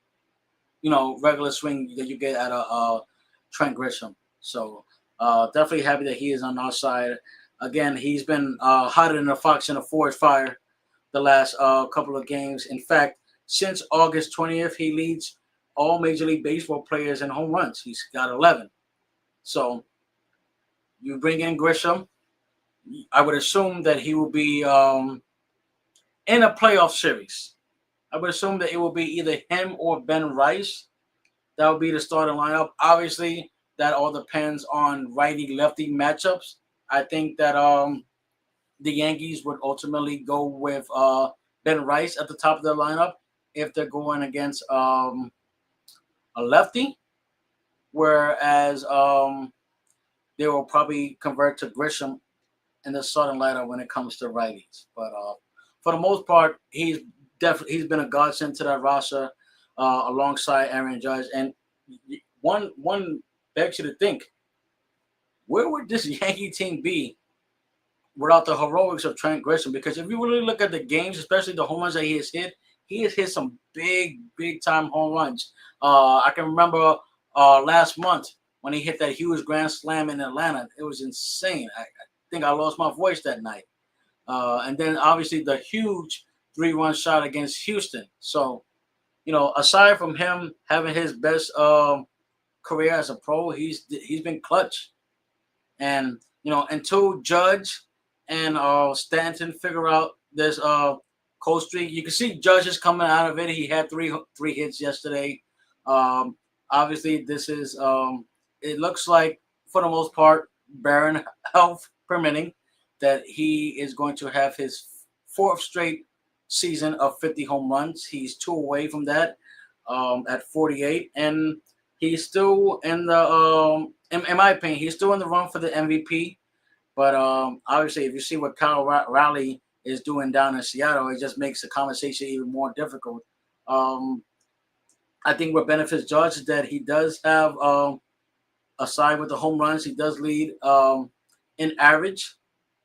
regular swing that you get out of Trent Grisham. So definitely happy that he is on our side. Again, he's been hotter than a fox in a forest fire the last couple of games. In fact, since August 20th, he leads all Major League Baseball players in home runs. He's got 11. So you bring in Grisham, I would assume that he will be in a playoff series. I would assume that it will be either him or Ben Rice. That would be the starting lineup. Obviously, that all depends on righty-lefty matchups. I think that the Yankees would ultimately go with Ben Rice at the top of their lineup if they're going against a lefty, whereas they will probably convert to Grisham in the starting lineup when it comes to righties. But for the most part, he's been a godsend to that roster alongside Aaron Judge. And one begs you to think, where would this Yankee team be without the heroics of Trent Grisham? Because if you really look at the games, especially the home runs that he has hit some big time home runs. I can remember last month when he hit that huge grand slam in Atlanta. It was insane. I think I lost my voice that night. And then obviously the huge 3-run shot against Houston. So, aside from him having his best career as a pro, he's been clutch. And until Judge and Stanton figure out this cold streak, you can see Judge is coming out of it. He had three hits yesterday. Obviously, this is it looks like for the most part, barren health permitting, that he is going to have his fourth straight season of 50 home runs. He's two away from that at 48, and he's still in the in my opinion, he's still in the run for the MVP. But obviously, if you see what Kyle Raleigh is doing down in Seattle, it just makes the conversation even more difficult. I think what benefits Judge is that he does have aside with the home runs, he does lead in average.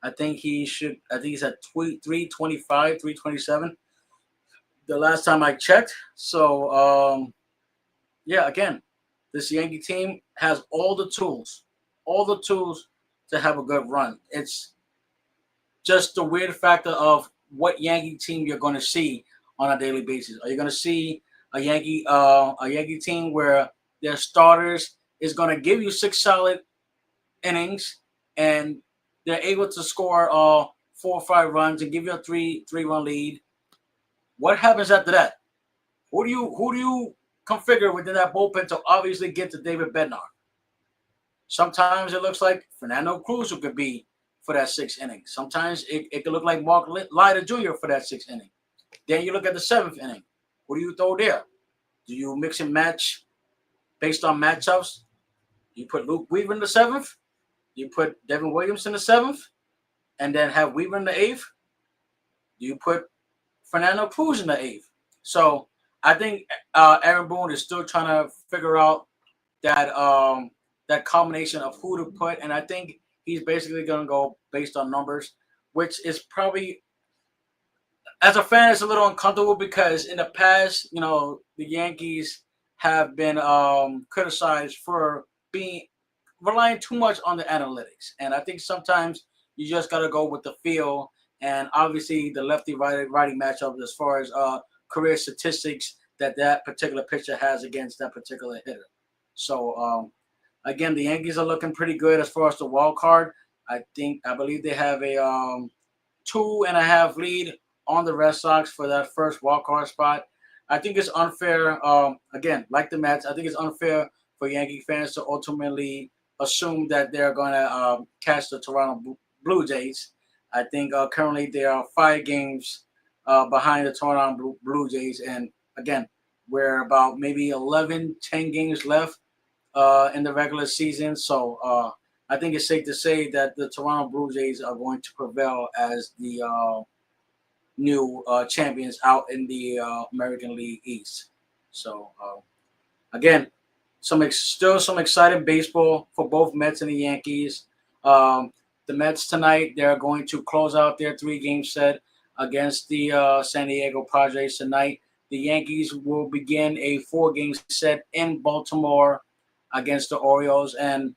I think he's at 325, 327 the last time I checked. So, yeah, again, this Yankee team has all the tools to have a good run. It's just the weird factor of what Yankee team you're going to see on a daily basis. Are you going to see a Yankee team where their starters is going to give you 6 solid innings and they're able to score 4 or 5 runs and give you a three-run lead? What happens after that? Who do you configure within that bullpen to obviously get to David Bednar? Sometimes it looks like Fernando Cruz who could be for that 6th inning. Sometimes it could look like Mark Leiter Jr. for that 6th inning. Then you look at the 7th inning. Who do you throw there? Do you mix and match based on matchups? You put Luke Weaver in the 7th. You put Devin Williams in the 7th, and then have Weaver in the 8th. Do you put Fernando Cruz in the 8th? So I think Aaron Boone is still trying to figure out that combination of who to put, and I think he's basically going to go based on numbers, which is probably, as a fan, it's a little uncomfortable because in the past, the Yankees have been criticized for relying too much on the analytics, and I think sometimes you just got to go with the feel, and obviously the lefty-righty matchup as far as career statistics that particular pitcher has against that particular hitter. So again, the Yankees are looking pretty good as far as the wild card. I believe they have a 2.5 lead on the Red Sox for that first wild card spot. I think it's unfair. Again, like the Mets, I think it's unfair for Yankee fans to ultimately assume that they're going to catch the Toronto Blue Jays. I think currently there are 5 games behind the Toronto Blue Jays. And again, we're about maybe 11, 10 games left in the regular season. So I think it's safe to say that the Toronto Blue Jays are going to prevail as the new champions out in the American League East. So again, still some exciting baseball for both Mets and the Yankees. The Mets tonight, they're going to close out their 3-game set against the San Diego Padres tonight. The Yankees will begin a 4-game set in Baltimore against the Orioles, and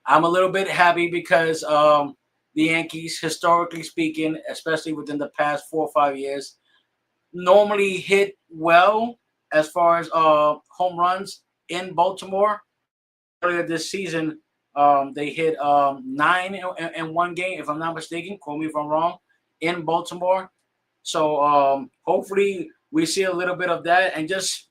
I'm a little bit happy because the Yankees, historically speaking, especially within the past 4 or 5 years, normally hit well as far as home runs in Baltimore. Earlier this season, they hit 9 in one game, if I'm not mistaken. Quote me if I'm wrong, in Baltimore. So hopefully we see a little bit of that, and just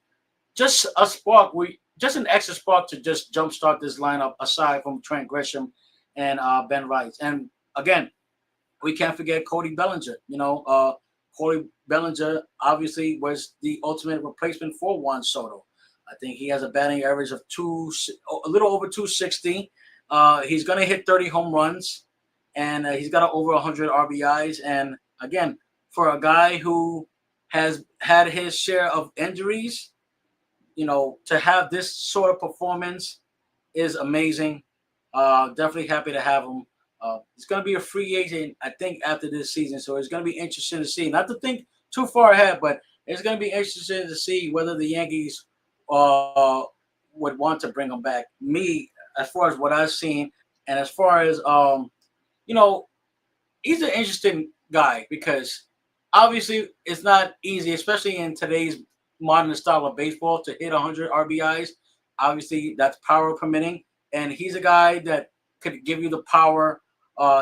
a spark. Just an extra spark to just jumpstart this lineup aside from Trent Grisham and Ben Rice. And again, we can't forget Cody Bellinger. Cody Bellinger obviously was the ultimate replacement for Juan Soto. I think he has a batting average of a little over 260. He's going to hit 30 home runs, and he's got over 100 RBIs. And again, for a guy who has had his share of injuries, to have this sort of performance is amazing. Definitely happy to have him. He's going to be a free agent, I think, after this season. So it's going to be interesting to see. Not to think too far ahead, but it's going to be interesting to see whether the Yankees uh, would want to bring him back. Me, as far as what I've seen, and as far as you know, he's an interesting guy because obviously it's not easy, especially in today's modern style of baseball, to hit 100 RBIs. Obviously, that's power permitting, and he's a guy that could give you the power.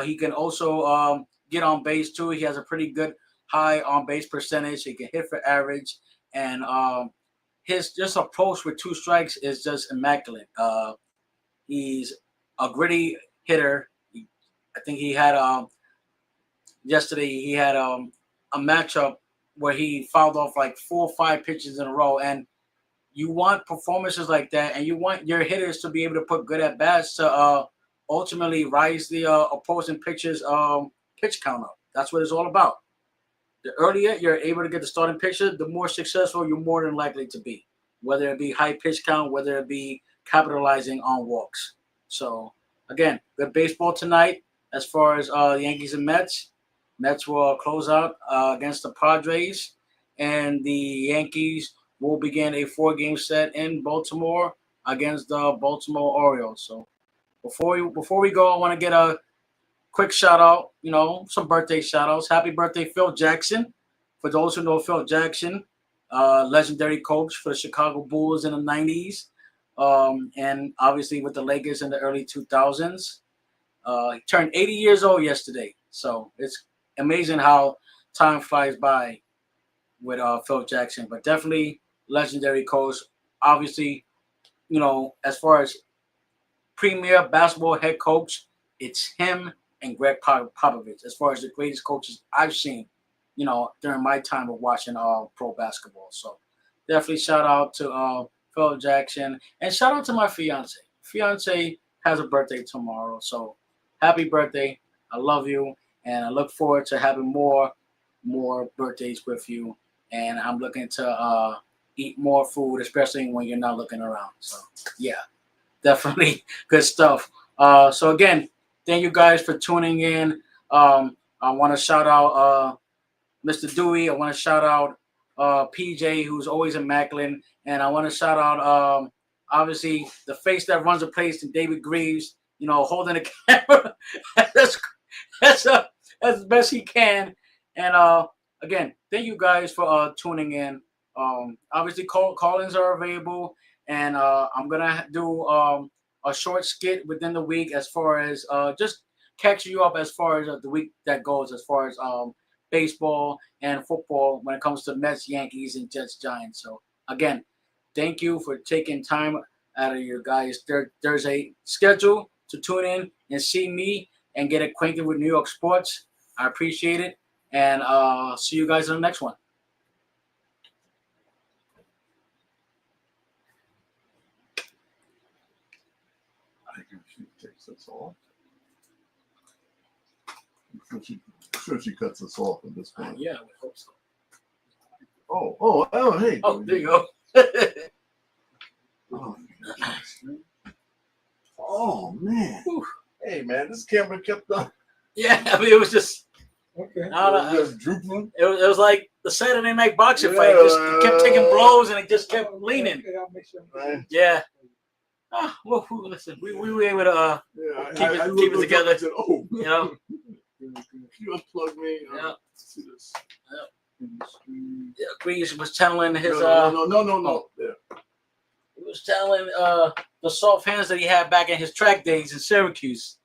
He can also get on base too. He has a pretty good high on base percentage. He can hit for average, and his just approach with 2 strikes is just immaculate. He's a gritty hitter. I think he had yesterday he had a matchup where he fouled off like 4 or 5 pitches in a row, and you want performances like that, and you want your hitters to be able to put good at bats to ultimately rise the opposing pitcher's pitch count up. That's what it's all about. The earlier you're able to get the starting pitcher, the more successful you're more than likely to be, whether it be high pitch count, whether it be capitalizing on walks. So again, good baseball tonight as far as the Yankees and Mets. Mets will close out against the Padres, and the Yankees will begin a 4-game set in Baltimore against the Baltimore Orioles. So before we go, I want to get a quick shout out, some birthday shout outs. Happy birthday, Phil Jackson. For those who know Phil Jackson, legendary coach for the Chicago Bulls in the 90s, and obviously with the Lakers in the early 2000s. He turned 80 years old yesterday. So it's amazing how time flies by with Phil Jackson. But definitely legendary coach. Obviously, as far as premier basketball head coach, it's him and Greg Popovich as far as the greatest coaches I've seen, during my time of watching pro basketball. So definitely shout out to Phil Jackson, and shout out to my fiance. Fiance has a birthday tomorrow, so happy birthday. I love you, and I look forward to having more birthdays with you. And I'm looking to eat more food, especially when you're not looking around. So yeah, definitely good stuff. So again, thank you guys for tuning in. I want to shout out Mr. Dewey. I want to shout out PJ, who's always immaculate. And I want to shout out, obviously, the face that runs the place, and David Greaves, holding the camera as best he can. And again, thank you guys for tuning in. Obviously, call-ins are available, and I'm going to do a short skit within the week as far as just catching you up as far as the week that goes, as far as baseball and football when it comes to Mets, Yankees, and Jets, Giants. So again, thank you for taking time out of your guys' Thursday schedule to tune in and see me and get acquainted with New York sports. I appreciate it. And see you guys in the next one. I think she takes this off. I'm sure she cuts us off at this point. Yeah, I would hope so. Oh, hey. Oh, there you go. Oh man. Whew. Hey man, this camera kept on. Yeah, I mean, it was just. Okay. No, Just drooping. it was like the Saturday Night Boxing fight. Yeah, Just kept taking blows and it just kept leaning. Okay, I'll make sure. Right. Yeah. Well, listen, we were able to keep it together. I said, oh, You know. you unplug me. Yeah. See this. Yeah, Grease was telling his No. Yeah. he was telling the soft hands that he had back in his track days in Syracuse.